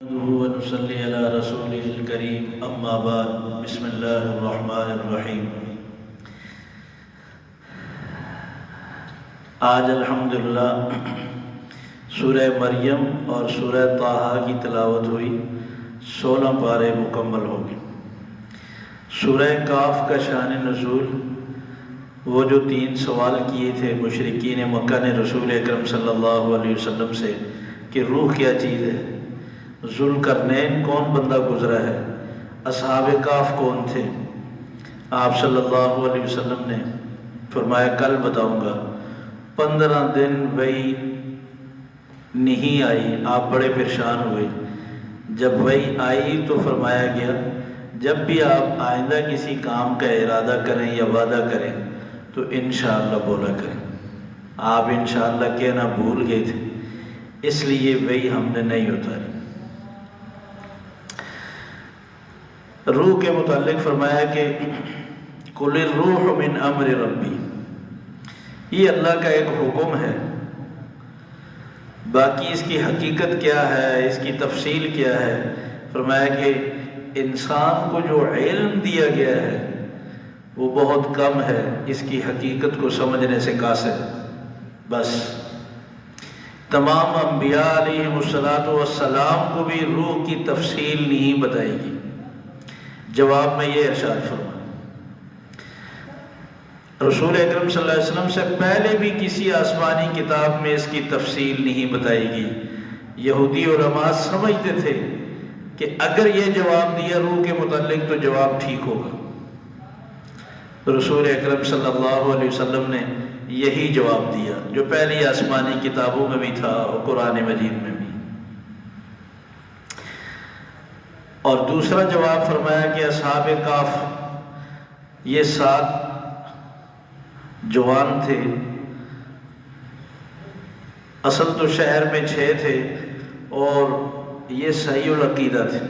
ونصلي على رسوله الكريم اما بعد بسم اللہ الرحمن الرحیم۔ آج الحمدللہ سورہ مریم اور سورہ طٰہٰ کی تلاوت ہوئی، 16 پارے مکمل ہو گئے۔ سورہ کاف کا شان نزول، وہ جو 3 سوال کیے تھے مشرکین مکہ نے رسول اکرم صلی اللہ علیہ وسلم سے کہ روح کیا چیز ہے، ذوالقرنین کون بندہ گزرا ہے، اصحاب کاف کون تھے، آپ صلی اللہ علیہ وسلم نے فرمایا کل بتاؤں گا۔ 15 دن وہی نہیں آئی، آپ بڑے پریشان ہوئے۔ جب وہی آئی تو فرمایا گیا جب بھی آپ آئندہ کسی کام کا ارادہ کریں یا وعدہ کریں تو انشاءاللہ بولا کریں۔ آپ انشاءاللہ کہنا بھول گئے تھے، اس لیے وہی ہم نے نہیں اتاری۔ روح کے متعلق فرمایا کہ قُلِ الرُّوحُ مِنْ أَمْرِ رَبِّي، یہ اللہ کا ایک حکم ہے، باقی اس کی حقیقت کیا ہے، اس کی تفصیل کیا ہے، فرمایا کہ انسان کو جو علم دیا گیا ہے وہ بہت کم ہے اس کی حقیقت کو سمجھنے سے قاصر۔ بس تمام انبیاء علیہم السلام کو بھی روح کی تفصیل نہیں بتائی گی۔ جواب میں یہ ارشاد فرمایا رسول اکرم صلی اللہ علیہ وسلم سے پہلے بھی کسی آسمانی کتاب میں اس کی تفصیل نہیں بتائی گی۔ یہودی علماء سمجھتے تھے کہ اگر یہ جواب دیا روح کے متعلق تو جواب ٹھیک ہوگا۔ رسول اکرم صلی اللہ علیہ وسلم نے یہی جواب دیا جو پہلی آسمانی کتابوں میں بھی تھا اور قرآن مجید میں بھی۔ اور دوسرا جواب فرمایا کہ اصحاب کاف یہ 7 جوان تھے، اصل تو شہر میں 6 تھے اور یہ صحیح العقیدہ تھے۔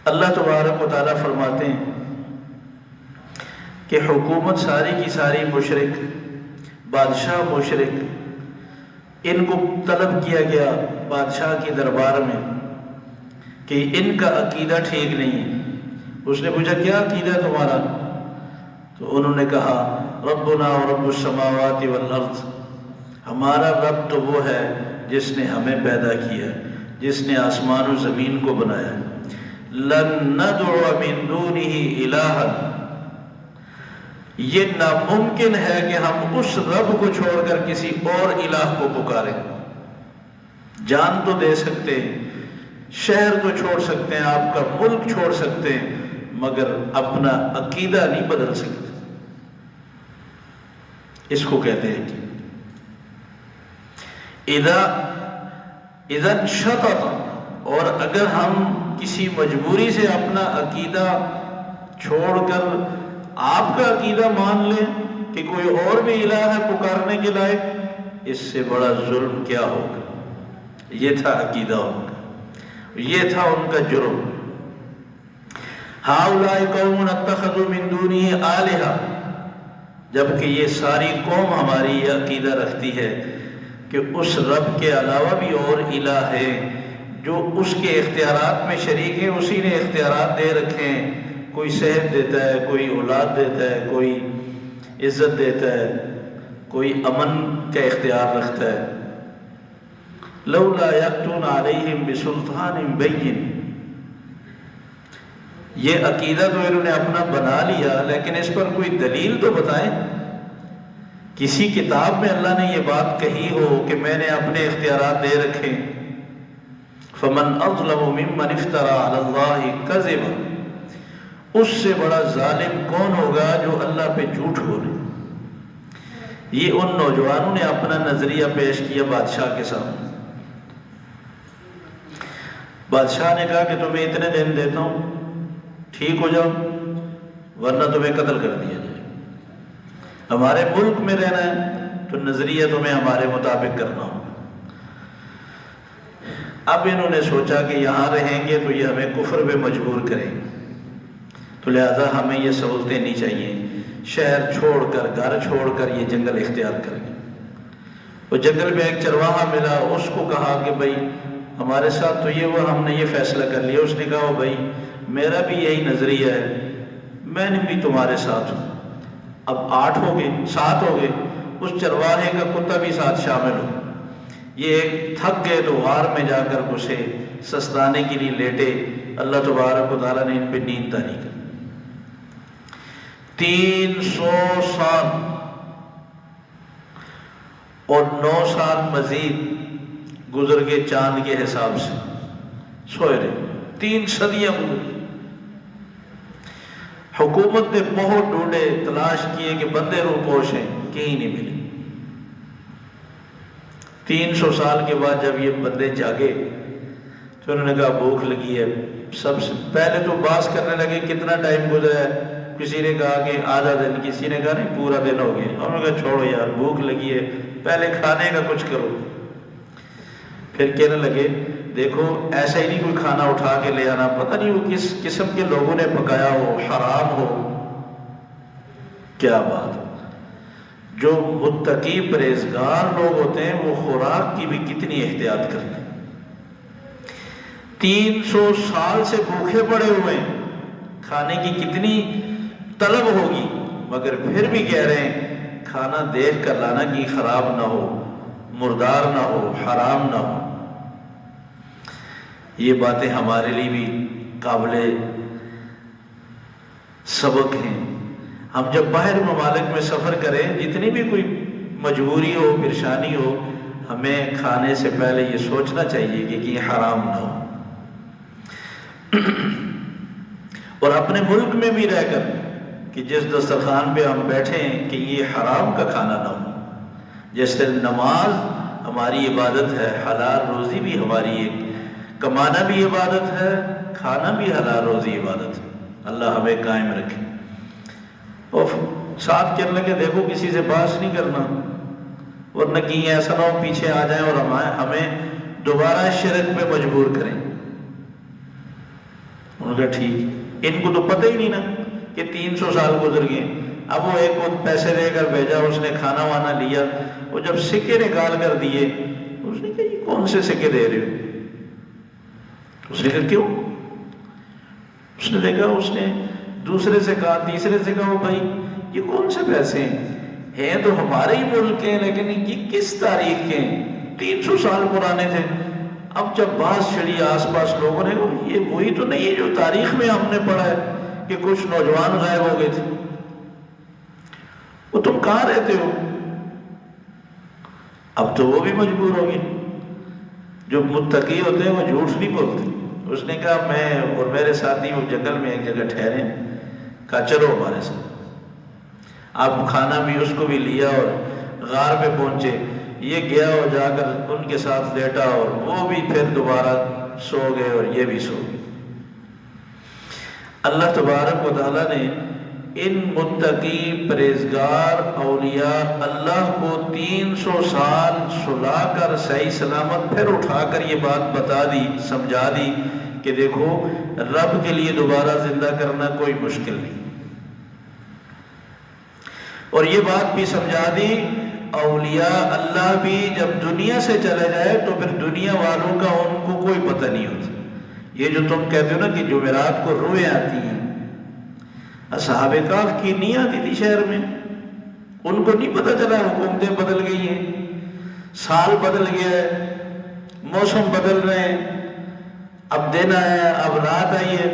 اللہ تبارک و تعالیٰ فرماتے ہیں کہ حکومت ساری کی ساری مشرک، بادشاہ مشرک، ان کو طلب کیا گیا بادشاہ کی دربار میں کہ ان کا عقیدہ ٹھیک نہیں ہے۔ اس نے پوچھا کیا عقیدہ تمہارا؟ تو انہوں نے کہا ربنا و رب السماوات والارض، ہمارا رب تو وہ ہے جس نے ہمیں پیدا کیا، جس نے آسمان و زمین کو بنایا۔ لن ندعو من دونہ الہا، یہ ناممکن ہے کہ ہم اس رب کو چھوڑ کر کسی اور الہ کو پکاریں۔ جان تو دے سکتے ہیں، شہر تو چھوڑ سکتے ہیں، آپ کا ملک چھوڑ سکتے ہیں، مگر اپنا عقیدہ نہیں بدل سکتے۔ اس کو کہتے ہیں کہ اذا انشطط، اور اگر ہم کسی مجبوری سے اپنا عقیدہ چھوڑ کر آپ کا عقیدہ مان لیں کہ کوئی اور بھی الہ ہے پکارنے کے لائق، اس سے بڑا ظلم کیا ہوگا۔ یہ تھا عقیدہ ان کا، یہ تھا ان کا جرم۔ ہؤلاء قوم اتخذوا من دونہ آلہہ، جبکہ یہ ساری قوم ہماری یہ عقیدہ رکھتی ہے کہ اس رب کے علاوہ بھی اور الہ ہے جو اس کے اختیارات میں شریک ہے، اسی نے اختیارات دے رکھے ہیں، کوئی صحت دیتا ہے، کوئی اولاد دیتا ہے، کوئی عزت دیتا ہے، کوئی امن کا اختیار رکھتا ہے۔ لولا یأتون علیہم بسلطان بین، یہ عقیدہ تو انہوں نے اپنا بنا لیا، لیکن اس پر کوئی دلیل تو بتائیں۔ کسی کتاب میں اللہ نے یہ بات کہی ہو کہ میں نے اپنے اختیارات دے رکھے۔ فمن اظلم ممن افترى علی اللہ کذبا، اس سے بڑا ظالم کون ہوگا جو اللہ پہ جھوٹ بولے۔ یہ ان نوجوانوں نے اپنا نظریہ پیش کیا بادشاہ کے سامنے۔ بادشاہ نے کہا کہ تمہیں اتنے دن دیتا ہوں، ٹھیک ہو جاؤ ورنہ تمہیں قتل کر دیا جائے۔ ہمارے ملک میں رہنا ہے تو نظریہ تمہیں ہمارے مطابق کرنا ہوگا۔ اب انہوں نے سوچا کہ یہاں رہیں گے تو یہ ہمیں کفر پہ مجبور کریں گے، تو لہذا ہمیں یہ سہولتیں نہیں چاہیے، شہر چھوڑ کر، گھر چھوڑ کر یہ جنگل اختیار کریں۔ وہ جنگل میں ایک چرواہا ملا، اس کو کہا کہ بھائی ہمارے ساتھ تو یہ ہوا، ہم نے یہ فیصلہ کر لیا۔ اس نے کہا بھائی میرا بھی یہی نظریہ ہے، میں نے بھی تمہارے ساتھ ہوں۔ اب 8 ہو گئے، 7 ہو گئے، اس چرواہے کا کتا بھی ساتھ شامل ہو۔ یہ ایک تھک گئے تو غار میں جا کر اسے سستانے کے لیے لیٹے۔ اللہ تبارک و تعالیٰ نے ان پہ نیند طاری کر۔ 300 سال اور 9 سال مزید گزر کے چاند کے حساب سے سوئے رہے، 3 صدیاں گزر۔ حکومت نے بہت ڈھونڈے، تلاش کیے کہ بندے روح پوش ہیں، کہیں نہیں ملے۔ 300 سال کے بعد جب یہ بندے جاگے تو انہوں نے کہا بھوک لگی ہے۔ سب سے پہلے تو باس کرنے لگے کتنا ٹائم گزرا ہے، کسی نے کہا کہ آدھا دن، کسی نے کہا نہیں پورا دن ہو گیا۔ انہوں نے کہا چھوڑو یار بھوک لگی ہے، پہلے کھانے کا کچھ کرو۔ پھر کہنے لگے دیکھو ایسا ہی نہیں کوئی کھانا اٹھا کے لے آنا، پتہ نہیں وہ کس قسم کے لوگوں نے پکایا ہو، حرام ہو۔ کیا بات! جو متقی پرہیزگار لوگ ہوتے ہیں وہ خوراک کی بھی کتنی احتیاط کرتے ہیں۔ 300 سال سے بھوکے پڑے ہوئے ہیں، کھانے کی کتنی طلب ہوگی، مگر پھر بھی کہہ رہے ہیں کھانا دیکھ کر لانا کہ خراب نہ ہو، مردار نہ ہو، حرام نہ ہو۔ یہ باتیں ہمارے لیے بھی قابل سبق ہیں۔ ہم جب باہر ممالک میں سفر کریں، جتنی بھی کوئی مجبوری ہو، پریشانی ہو، ہمیں کھانے سے پہلے یہ سوچنا چاہیے کہ یہ حرام نہ ہو۔ اور اپنے ملک میں بھی رہ کر کہ جس دسترخوان پہ ہم بیٹھے ہیں کہ یہ حرام کا کھانا نہ ہو۔ جس طرح نماز ہماری عبادت ہے، حلال روزی بھی ہماری ایک، کمانا بھی عبادت ہے، کھانا بھی حلال روزی عبادت ہے۔ اللہ ہمیں قائم رکھے۔ اور ساتھ کہنے لگے دیکھو کسی سے بحث نہیں کرنا، ورنہ کہیں ایسا نہ ہو پیچھے آ جائیں اور ہمیں دوبارہ شرک پہ مجبور کریں۔ انہوں نے کہا ٹھیک۔ ان کو تو پتہ ہی نہیں نا کہ 300 سال گزر گئے۔ اب وہ ایک کو پیسے دے کر بھیجا، اس نے کھانا وانا لیا، وہ جب سکے نکال کر دیے، اس نے کہا یہ کون سے سکے دے رہے ہو؟ اس نے کہا کیوں؟ اس نے دیکھا، اس نے دوسرے سے کہا، تیسرے سے کہا بھائی یہ کون سے پیسے ہیں تو ہمارے ہی ملک ہیں لیکن یہ کس تاریخ کے ہیں؟ 300 سال پرانے تھے۔ اب جب بات چھڑی آس پاس لوگوں نے کہا یہ وہی تو نہیں ہے جو تاریخ میں ہم نے پڑھا ہے کہ کچھ نوجوان غائب ہو گئے تھے۔ وہ تم کہاں رہتے ہو؟ اب تو وہ بھی مجبور ہو گئے۔ جو متقی ہوتے ہیں وہ جھوٹ نہیں بولتے۔ اس نے کہا میں اور میرے ساتھی وہ جنگل میں ایک جگہ ٹھہرے، کہا چلو ہمارے ساتھ۔ اب کھانا بھی اس کو بھی لیا اور غار پہ پہنچے۔ یہ گیا اور جا کر ان کے ساتھ لیٹا اور وہ بھی پھر دوبارہ سو گئے اور یہ بھی سو گئے۔ اللہ تبارک و تعالیٰ نے ان متقی پرہیزگار اولیاء اللہ کو 300 سال سلا کر صحیح سلامت پھر اٹھا کر یہ بات بتا دی، سمجھا دی کہ دیکھو رب کے لیے دوبارہ زندہ کرنا کوئی مشکل نہیں۔ اور یہ بات بھی سمجھا دی اولیاء اللہ بھی جب دنیا سے چلے جائے تو پھر دنیا والوں کا ان کو کوئی پتہ نہیں ہوتا۔ یہ جو تم کہتے ہو نا کہ جمعرات کو روئیں آتی ہیں، اصحاب کہف کی نہیں آتی تھی شہر میں، ان کو نہیں پتہ چلا حکومتیں بدل گئی ہیں، سال بدل گیا ہے، موسم بدل رہے ہیں، اب دن آیا، اب رات آئی ہے۔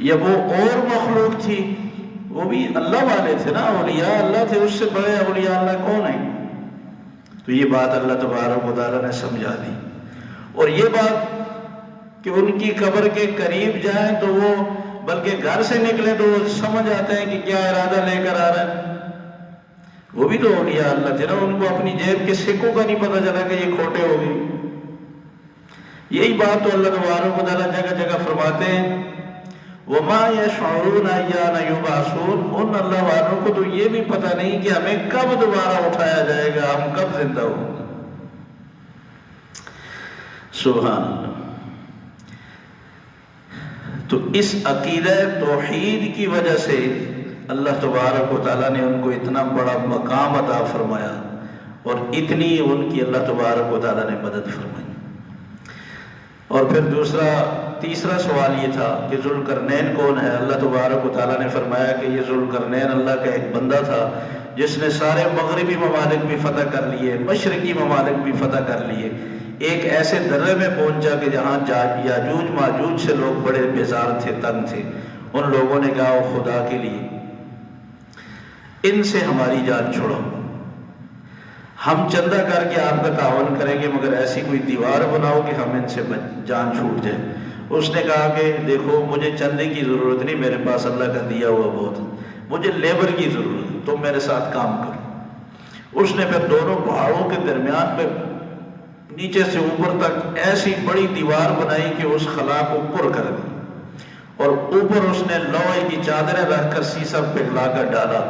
یا وہ اور مخلوق تھی، وہ بھی اللہ والے تھے نا، اولیاء اللہ تھے، اس سے بڑے اولیاء اللہ کون ہیں؟ تو یہ بات اللہ تبارک و تعالیٰ نے سمجھا دی۔ اور یہ بات کہ ان کی قبر کے قریب جائیں تو وہ بلکہ گھر سے نکلیں تو وہ سمجھ آتے ہیں کہ کیا ارادہ لے کر آ رہا ہے۔ وہ بھی تو اولیاء اللہ تھے نا، ان کو اپنی جیب کے سکوں کا نہیں پتہ چلا کہ یہ کھوٹے ہو گئے۔ یہی بات تو اللہ تبارک و تعالیٰ جگہ جگہ فرماتے ہیں وَمَا يَشْعُرُونَ أَيَّانَ يُبْعَثُونَ۔ ان اللہ والوں کو تو یہ بھی پتہ نہیں کہ ہمیں کب دوبارہ اٹھایا جائے گا، ہم کب زندہ ہوں گے۔ سبحان اللہ۔ تو اس عقیدہ توحید کی وجہ سے اللہ تبارک و تعالیٰ نے ان کو اتنا بڑا مقام عطا فرمایا۔ اور اتنی ان کی اللہ تبارک و تعالیٰ نے مدد فرمائی۔ اور پھر تیسرا سوال یہ تھا کہ ذوالقرنین کون ہے؟ اللہ تبارک و تعالیٰ نے فرمایا کہ یہ ذوالقرنین اللہ کا ایک بندہ تھا جس نے سارے مغربی ممالک بھی فتح کر لیے، مشرقی ممالک بھی فتح کر لیے، ایک ایسے درے میں پہنچا کہ جہاں یاجوج ماجوج سے لوگ بڑے بیزار تھے، تنگ تھے۔ ان لوگوں نے کہا وہ خدا کے لیے ان سے ہماری جان چھوڑو، ہم چندہ کر کے آپ کا تعاون کریں گے، مگر ایسی کوئی دیوار بناؤ کہ ہم ان سے جان چھوٹ جائے۔ اس نے کہا کہ دیکھو مجھے چندے کی ضرورت نہیں، میرے پاس اللہ کا دیا ہوا بہت ہے، مجھے لیبر کی ضرورت ہے، تم میرے ساتھ کام کرو۔ اس نے پھر دونوں پہاڑوں کے درمیان پہ نیچے سے اوپر تک ایسی بڑی دیوار بنائی کہ اس خلا کو پر کر دی، اور اوپر اس نے لوہے کی چادریں رکھ کر سیسا پگھلا کر ڈالا۔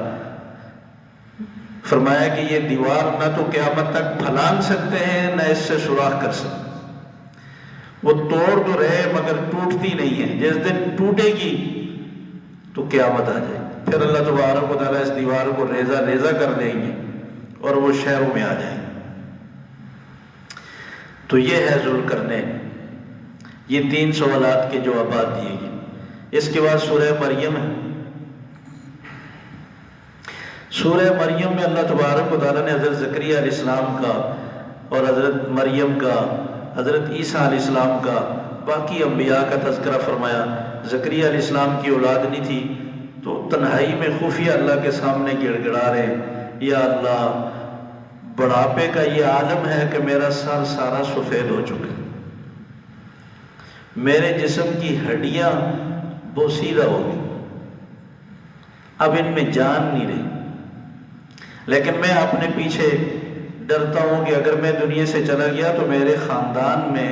فرمایا کہ یہ دیوار نہ تو قیامت تک پھلانگ سکتے ہیں نہ اس سے سوراخ کر سکتے، وہ توڑ تو رہے مگر ٹوٹتی نہیں ہے، جس دن ٹوٹے گی تو قیامت آ جائے، پھر اللہ تبارک و تعالیٰ اس دیوار کو ریزہ ریزہ کر دیں گے اور وہ شہروں میں آ جائیں گے۔ تو یہ ہے ذوالقرنین۔ یہ 3 سوالات کے جوابات دیے گئے۔ اس کے بعد سورہ مریم ہے۔ سورہ مریم میں اللہ تبارک و تعالیٰ نے حضرت زکریا علیہ السلام کا اور حضرت مریم کا، حضرت عیسیٰ علیہ السلام کا، باقی انبیاء کا تذکرہ فرمایا۔ زکریا علیہ السلام کی اولاد نہیں تھی تو تنہائی میں خفیہ اللہ کے سامنے گڑ گڑا رہے، یا اللہ بڑھاپے کا یہ عالم ہے کہ میرا سر سارا سفید ہو چکا، میرے جسم کی ہڈیاں بوسیدہ ہو گئی، اب ان میں جان نہیں رہی، لیکن میں اپنے پیچھے ڈرتا ہوں کہ اگر میں دنیا سے چلا گیا تو میرے خاندان میں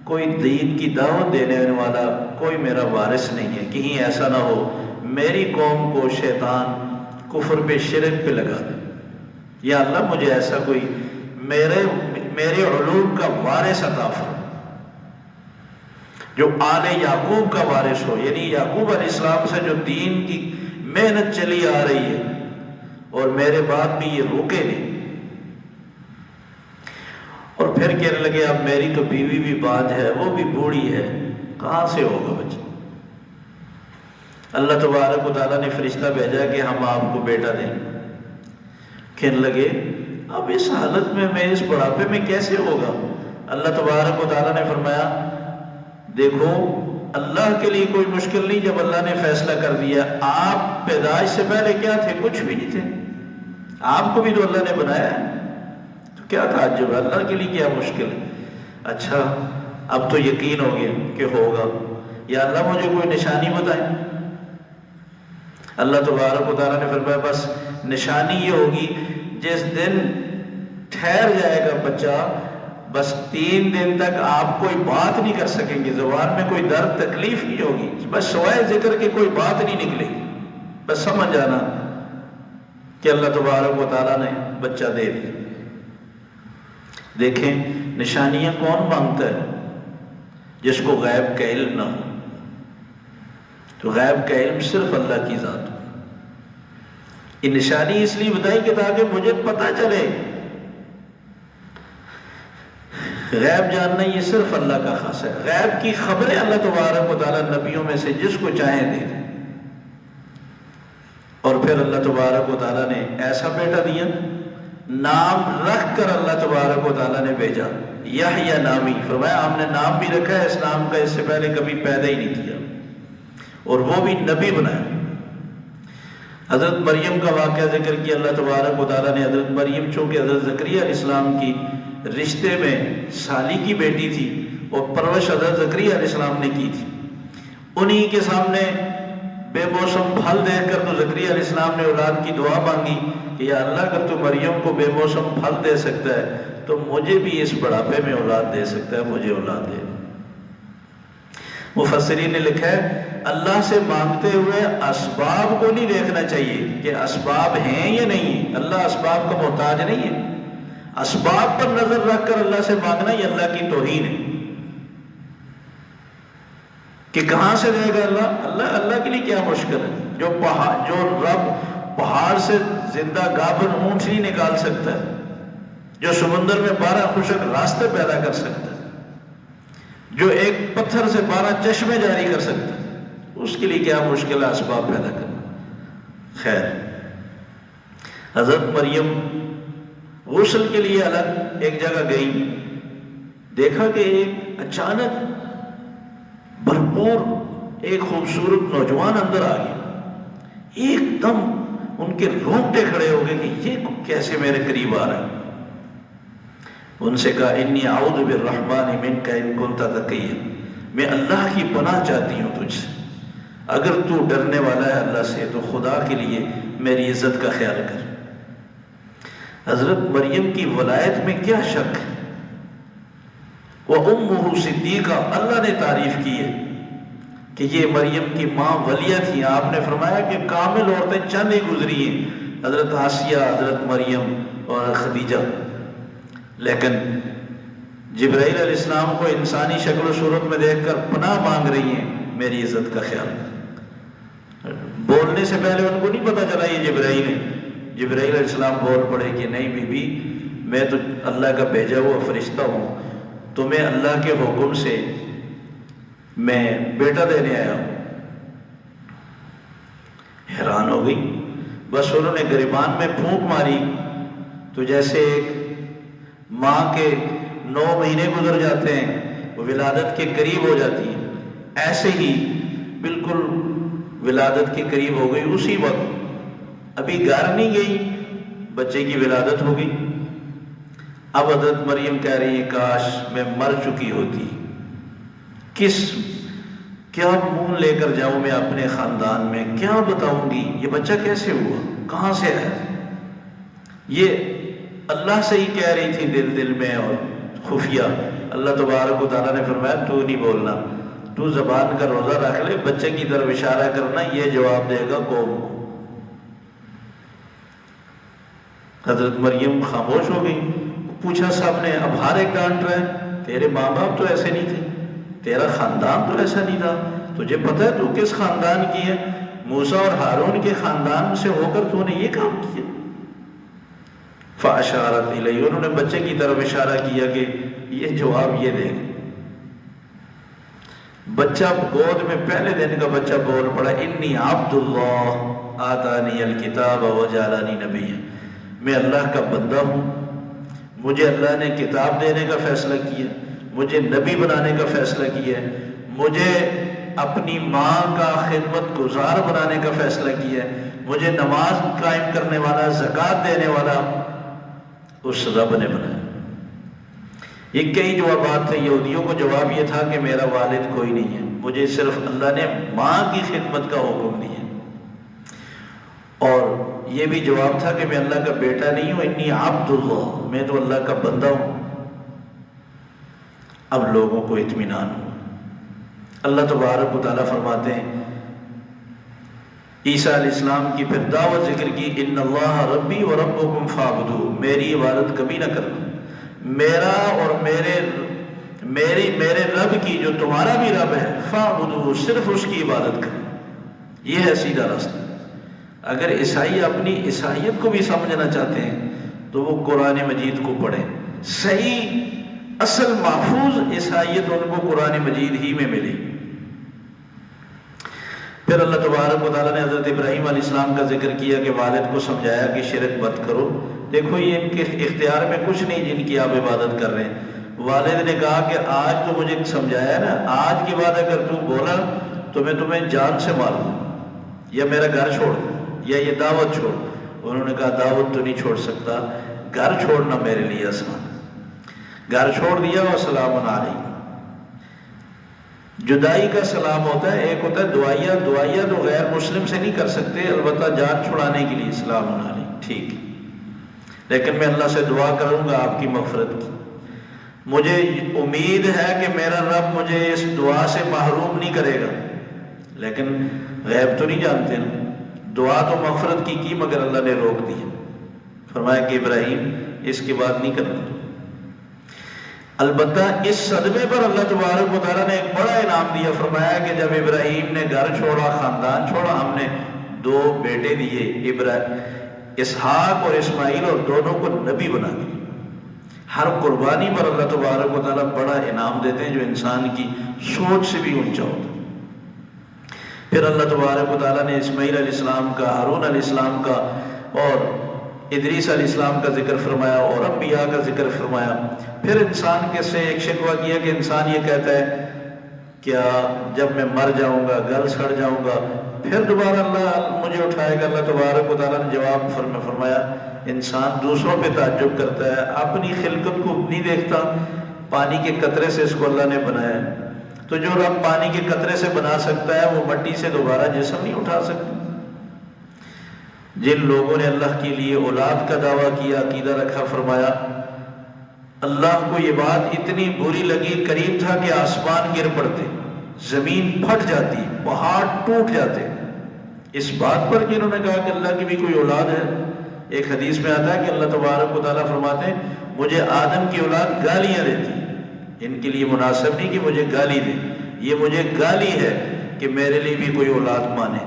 کوئی دین کی دعوت دینے والا کوئی میرا وارث نہیں ہے، کہیں ایسا نہ ہو میری قوم کو شیطان کفر پہ شرک پہ لگا دے، یا اللہ مجھے ایسا کوئی میرے علوم کا وارث عطا فرما جو آل یعقوب کا وارث ہو، یعنی یعقوب علیہ السلام سے جو دین کی محنت چلی آ رہی ہے اور میرے بعد بھی یہ روکے نہیں۔ اور پھر کہنے لگے اب میری تو بیوی بھی باج ہے، وہ بھی بوڑھی ہے، کہاں سے ہوگا بچہ؟ اللہ تبارک و تعالیٰ نے فرشتہ بھیجا کہ ہم آپ کو بیٹا دیں گے۔ کہنے لگے اب اس حالت میں اس بڑھاپے میں کیسے ہوگا؟ اللہ تبارک و تعالیٰ نے فرمایا دیکھو اللہ کے لیے کوئی مشکل نہیں، جب اللہ نے فیصلہ کر دیا، آپ پیدائش سے پہلے کیا تھے؟ کچھ بھی نہیں تھے، آپ کو بھی تو اللہ نے بنایا ہے، تو کیا تعجب ہے، اللہ کے لیے کیا مشکل ہے؟ اچھا اب تو یقین ہو گیا کہ ہوگا، یا اللہ مجھے کوئی نشانی بتائیں۔ اللہ تبارک و تعالیٰ نے فرمایا بس نشانی یہ ہوگی جس دن ٹھہر جائے گا بچہ، بس 3 دن تک آپ کوئی بات نہیں کر سکیں گے، زبان میں کوئی درد تکلیف نہیں ہوگی، بس سوائے ذکر کے کوئی بات نہیں نکلے گی، بس سمجھ جانا کہ اللہ تبارک و تعالیٰ نے بچہ دے دیا۔ دیکھیں نشانیاں کون مانگتا ہے؟ جس کو غیب کا علم نہ ہو، تو غیب کا علم صرف اللہ کی ذات ہو۔ یہ نشانی اس لیے بتائی کہ تاکہ مجھے پتہ چلے، غیب جاننا یہ صرف اللہ کا خاص ہے۔ غیب کی خبریں اللہ تبارک و تعالیٰ نبیوں میں سے جس کو چاہیں دے دیں، اور پھر اللہ تبارک و تعالیٰ نے ایسا بیٹا دیا، نام رکھ کر اللہ تبارک و تعالیٰ نے بھیجا، یحییٰ نامی، فرمایا ہم نے نام بھی رکھا ہے، اس نام کا اس سے پہلے کبھی پیدا ہی نہیں کیا، اور وہ بھی نبی بنایا۔ حضرت مریم کا واقعہ ذکر کیا اللہ تبارک و تعالیٰ نے۔ حضرت مریم چونکہ حضرت زکریا علیہ السلام کی رشتے میں سالی کی بیٹی تھی اور پرورش حضرت زکریا علیہ السلام نے کی تھی، انہی کے سامنے بے موسم پھل دیکھ کر تو زکریا علیہ السلام نے اولاد کی دعا مانگی کہ یا اللہ اگر تو مریم کو بے موسم پھل دے سکتا ہے تو مجھے بھی اس بڑھاپے میں اولاد دے سکتا ہے، مجھے اولاد دے۔ مفسرین نے لکھا ہے اللہ سے مانگتے ہوئے اسباب کو نہیں دیکھنا چاہیے کہ اسباب ہیں یا نہیں ہیں، اللہ اسباب کا محتاج نہیں ہے، اسباب پر نظر رکھ کر اللہ سے مانگنا یہ اللہ کی توہین ہے کہ کہاں سے دے گا اللہ کے لیے کیا مشکل ہے؟ جو رب پہاڑ سے زندہ گابن اونٹ نہیں نکال سکتا ہے، جو سمندر میں 12 خشک راستے پیدا کر سکتا ہے، جو ایک پتھر سے 12 چشمے جاری کر سکتا ہے، اس کے لیے کیا مشکل ہے اسباب پیدا کرنا۔ خیر، حضرت مریم غسل کے لیے الگ ایک جگہ گئی، دیکھا کہ ایک اچانک بھرپور ایک خوبصورت نوجوان اندر آ گیا۔ ایک دم ان کے رونگٹے کھڑے ہو گئے کہ یہ کیسے میرے قریب آ رہا ہے۔ ان سے کہا انی اعوذ بالرحمن منک ان کنت تقیا، میں اللہ کی پناہ چاہتی ہوں تجھ سے، اگر تو ڈرنے والا ہے اللہ سے تو خدا کے لیے میری عزت کا خیال کر۔ حضرت مریم کی ولایت میں کیا شک ہے؟ وَأُمُّهُ صِدِّیقَةٌ، اللہ نے تعریف کی ہے کہ یہ مریم کی ماں ولیہ تھی۔ آپ نے فرمایا کہ کامل عورتیں چند ہی گزری ہیں، حضرت آسیہ، حضرت مریم اور خدیجہ، لیکن جبرائیل علیہ السلام کو انسانی شکل و صورت میں دیکھ کر پناہ مانگ رہی ہیں، میری عزت کا خیال کر۔ بولنے سے پہلے ان کو نہیں پتا چلا یہ جبرائیل ہے۔ جبرائیل علیہ السلام بول پڑے کہ نہیں بی بی، میں تو اللہ کا بھیجا ہوا فرشتہ ہوں، تمہیں اللہ کے حکم سے میں بیٹا دینے آیا ہوں۔ حیران ہو گئی، بس انہوں نے گریبان میں پھونک ماری تو جیسے ایک ماں کے 9 مہینے گزر جاتے ہیں، وہ ولادت کے قریب ہو جاتی ہے، ایسے ہی بالکل ولادت کے قریب ہو گئی۔ اسی وقت ابھی گھر نہیں گئی، بچے کی ولادت ہو گئی۔ اب حضرت مریم کہہ رہی ہے کاش میں مر چکی ہوتی، کیا منہ لے کر جاؤں میں اپنے خاندان میں، کیا بتاؤں گی یہ بچہ کیسے ہوا، کہاں سے آیا۔ یہ اللہ سے ہی کہہ رہی تھی دل میں اور خفیہ۔ اللہ تبارک و تعالیٰ نے فرمایا تو نہیں بولنا، تو زبان کا روزہ رکھ لے، بچے کی طرف اشارہ کرنا، یہ جواب دے گا قوم کو۔ حضرت مریم خاموش ہو گئی۔ پوچھا سب نے، اب ہر ایک ڈانٹ رہا ہے، تیرے ماں باپ تو ایسے نہیں تھے، تیرا خاندان تو ایسا نہیں تھا، تجھے پتہ ہے تو کس خاندان کی ہے؟ موسیٰ اور ہارون کے خاندان سے ہو کر تو نے یہ کام کیا۔ فَأَشَارَتْ إِلَيْهِ، انہوں نے بچے کی طرف اشارہ کیا کہ یہ جواب یہ دے گا۔ بچہ گود میں پہلے دن کا بچہ بول پڑا انی عبد اللہ آتانی الکتاب وجعلنی نبیا، میں اللہ کا بندہ ہوں، مجھے اللہ نے کتاب دینے کا فیصلہ کیا، مجھے نبی بنانے کا فیصلہ کیا ہے، مجھے اپنی ماں کا خدمت گزار بنانے کا فیصلہ کیا ہے، مجھے نماز قائم کرنے والا، زکوٰۃ دینے والا اس رب نے بنایا۔ یہ کئی جوابات تھے۔ یہودیوں کو جواب یہ تھا کہ میرا والد کوئی نہیں ہے، مجھے صرف اللہ نے ماں کی خدمت کا حکم دیا، اور یہ بھی جواب تھا کہ میں اللہ کا بیٹا نہیں ہوں، انی عبد اللہ، میں تو اللہ کا بندہ ہوں۔ اب لوگوں کو اطمینان ہوا۔ اللہ تبارک و تعالیٰ فرماتے ہیں عیسیٰ علیہ السلام کی پھر دعوت ذکر کی، ان اللہ ربی و ربکم فاعبدوہ، میری عبادت کبھی نہ کرنا، میرا اور میرے رب کی جو تمہارا بھی رب ہے، فاعبدوہ، صرف اس کی عبادت کرو۔ یہ ہے سیدھا راستہ۔ اگر عیسائی اپنی عیسائیت کو بھی سمجھنا چاہتے ہیں تو وہ قرآن مجید کو پڑھیں۔ صحیح اصل محفوظ عیسائیت ان کو قرآن مجید ہی میں ملی۔ پھر اللہ تبارک و تعالیٰ نے حضرت ابراہیم علیہ السلام کا ذکر کیا کہ والد کو سمجھایا کہ شرک مت کرو۔ دیکھو یہ ان کے اختیار میں کچھ نہیں جن کی آپ عبادت کر رہے ہیں۔ والد نے کہا کہ آج تو مجھے سمجھایا نا، آج کے بعد اگر تو بولا تو میں تمہیں جان سے مار دوں، یا میرا گھر چھوڑ دوں، یا یہ دعوت چھوڑ۔ انہوں نے کہا دعوت تو نہیں چھوڑ سکتا، گھر چھوڑنا میرے لیے آسان۔ گھر چھوڑ دیا اور سلام علیکم۔ جدائی کا سلام ہوتا ہے، ایک ہوتا ہے دعائیہ، دعائیہ تو غیر مسلم سے نہیں کر سکتے، البتہ جان چھڑانے کے لیے سلام علیکم، ٹھیک، لیکن میں اللہ سے دعا کروں گا آپ کی مغفرت کی۔ مجھے امید ہے کہ میرا رب مجھے اس دعا سے محروم نہیں کرے گا، لیکن غیب تو نہیں جانتے نا۔ دعا تو مغفرت کی مگر اللہ نے روک دی، فرمایا کہ ابراہیم اس کے بعد نہیں کرنا۔ البتہ اس صدمے پر اللہ تبارک و تعالیٰ نے ایک بڑا انعام دیا، فرمایا کہ جب ابراہیم نے گھر چھوڑا، خاندان چھوڑا، ہم نے 2 بیٹے دیے، اسحاق اور اسماعیل، اور دونوں کو نبی بنا دیا۔ ہر قربانی پر اللہ تبارک و تعالیٰ بڑا انعام دیتے ہیں جو انسان کی سوچ سے بھی اونچا ہوتا ہے۔ پھر اللہ تبارک و تعالیٰ نے اسماعیل علیہ السلام کا، ہارون علیہ السلام کا اور ادریس علیہ السلام کا ذکر فرمایا اور انبیاء کا ذکر فرمایا۔ پھر انسان کے سے ایک شکوہ کیا کہ انسان یہ کہتا ہے کیا جب میں مر جاؤں گا، گل سڑ جاؤں گا، پھر دوبارہ اللہ مجھے اٹھائے گا؟ اللہ تبارک و تعالیٰ نے جواب فرمایا انسان دوسروں پہ تعجب کرتا ہے، اپنی خلقت کو نہیں دیکھتا۔ پانی کے قطرے سے اس کو اللہ نے بنایا ہے، تو جو رب پانی کے قطرے سے بنا سکتا ہے وہ مٹی سے دوبارہ جسم نہیں اٹھا سکتا۔ جن لوگوں نے اللہ کے لیے اولاد کا دعویٰ کیا، عقیدہ رکھا، فرمایا اللہ کو یہ بات اتنی بری لگی، قریب تھا کہ آسمان گر پڑتے، زمین پھٹ جاتی، پہاڑ ٹوٹ جاتے، اس بات پر کہ انہوں نے کہا کہ اللہ کی بھی کوئی اولاد ہے۔ ایک حدیث میں آتا ہے کہ اللہ تبارک و تعالیٰ فرماتے ہیں مجھے آدم کی اولاد گالیاں دیتی، ان کے لیے مناسب نہیں کہ مجھے گالی دے، یہ مجھے گالی ہے کہ میرے لیے بھی کوئی اولاد مانے۔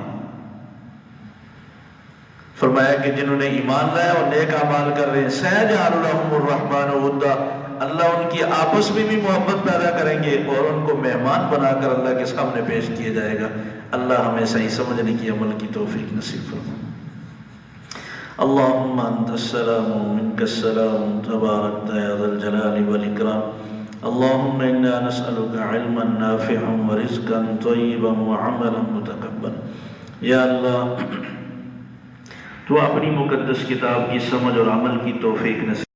فرمایا کہ جنہوں نے ایمان لایا اور نیک اعمال کر رہے ہیں سَيَجْعَلُ لَهُمُ الرَّحْمَنُ وُدًّا، اللہ ان کی آپس میں بھی محبت پیدا کریں گے اور ان کو مہمان بنا کر اللہ کے سامنے پیش کیا جائے گا۔ اللہ ہمیں صحیح سمجھنے کی عمل کی توفیق نصیب فرمائے۔ اللہم انت السلام منک السلام تبارکت یا ذا الجلال والاکرام۔ اللہم انا نسألک علما نافعا ورزقا طیبا وعملا متقبلا۔ یا اللہ تو اپنی مقدس کتاب کی سمجھ اور عمل کی توفیق نصیب